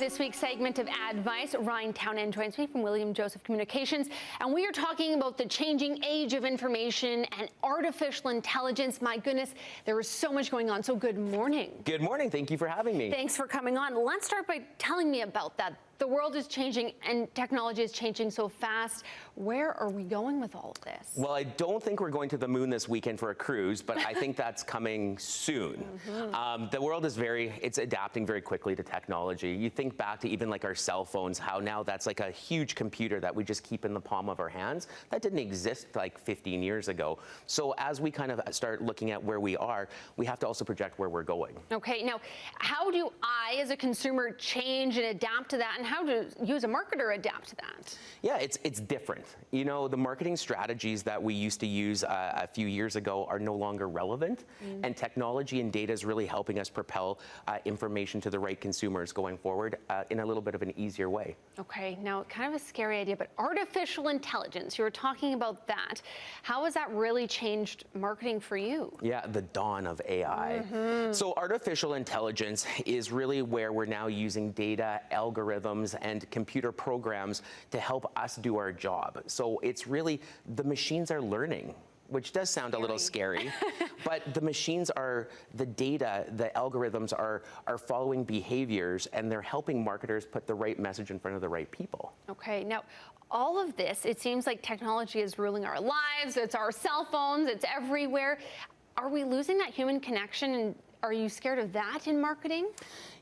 this week's segment of ADvice, Ryan Townend joins me from William Joseph Communications, and we are talking about the changing age of information and artificial intelligence. My goodness, there is so much going on. So good morning. Good morning. Thank you for having me. Thanks for coming on. Let's start by telling me about that. The world is changing and technology is changing so fast. Where are we going with all of this? Well, I don't think we're going to the moon this weekend for a cruise, but I think that's coming soon. The world is it's adapting very quickly to technology. You think back to even like our cell phones, how now that's like a huge computer that we just keep in the palm of our hands. That didn't exist like 15 years ago. So as we kind of start looking at where we are, we have to also project where we're going. Okay, now how do I as a consumer change and adapt to that, and how do you as a marketer adapt to that? Yeah, it's different. You know, the marketing strategies that we used to use a few years ago are no longer relevant, and technology and data is really helping us propel information to the right consumers going forward in a little bit of an easier way. Okay, now kind of a scary idea, but artificial intelligence, you were talking about that. How has that really changed marketing for you? Yeah, the dawn of AI. So artificial intelligence is really where we're now using data, algorithms, and computer programs to help us do our job. So it's really, the machines are learning, which does sound a little scary, but the machines are, the data, the algorithms are following behaviors, and they're helping marketers put the right message in front of the right people. Okay, now all of this, it seems like technology is ruling our lives. It's our cell phones, it's everywhere. Are we losing that human connection, and are you scared of that in marketing?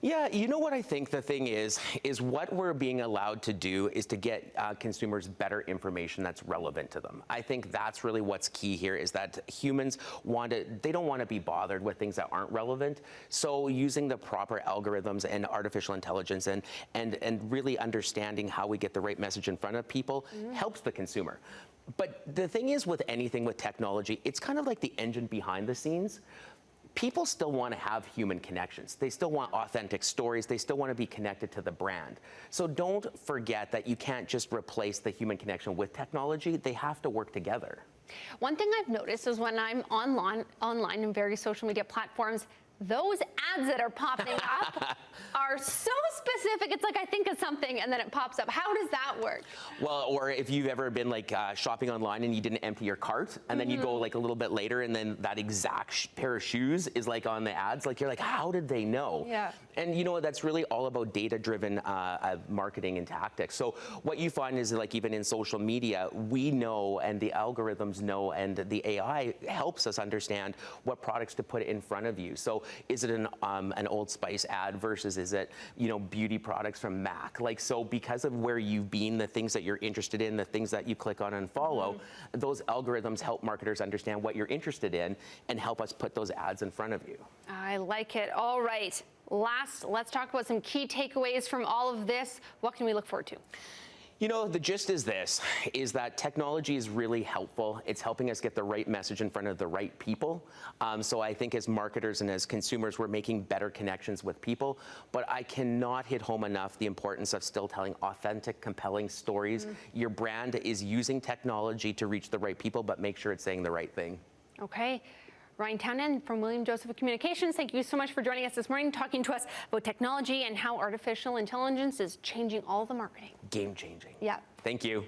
Yeah, you know what I think the thing is what we're being allowed to do is to get consumers better information that's relevant to them. I think that's really what's key here, is that humans they don't want to be bothered with things that aren't relevant. So using the proper algorithms and artificial intelligence and really understanding how we get the right message in front of people helps the consumer. But the thing is, with anything with technology, it's kind of like the engine behind the scenes. People still want to have human connections. They still want authentic stories. They still want to be connected to the brand. So don't forget that you can't just replace the human connection with technology. They have to work together. One thing I've noticed is when I'm online in various social media platforms, those ads that are popping up are so specific. It's like I think of something and then it pops up. How does that work? Well, or if you've ever been like shopping online and you didn't empty your cart, and then you go like a little bit later and then that exact pair of shoes is like on the ads, like you're like, how did they know? Yeah. And you know, that's really all about data-driven marketing and tactics. So what you find is, like, even in social media, we know, and the algorithms know, and the AI helps us understand what products to put in front of you. So is it an Old Spice ad versus is it, you know, beauty products from MAC? Like, so because of where you've been, the things that you're interested in, the things that you click on and follow, those algorithms help marketers understand what you're interested in and help us put those ads in front of you. I like it. All right. Let's talk about some key takeaways from all of this. What can we look forward to? You know, the gist is this, is that technology is really helpful. It's helping us get the right message in front of the right people. So I think as marketers and as consumers, we're making better connections with people. But I cannot hit home enough the importance of still telling authentic, compelling stories. Your brand is using technology to reach the right people, but make sure it's saying the right thing. Okay. Ryan Townend from William Joseph Communications, thank you so much for joining us this morning, talking to us about technology and how artificial intelligence is changing all the marketing. Game changing. Yeah. Thank you.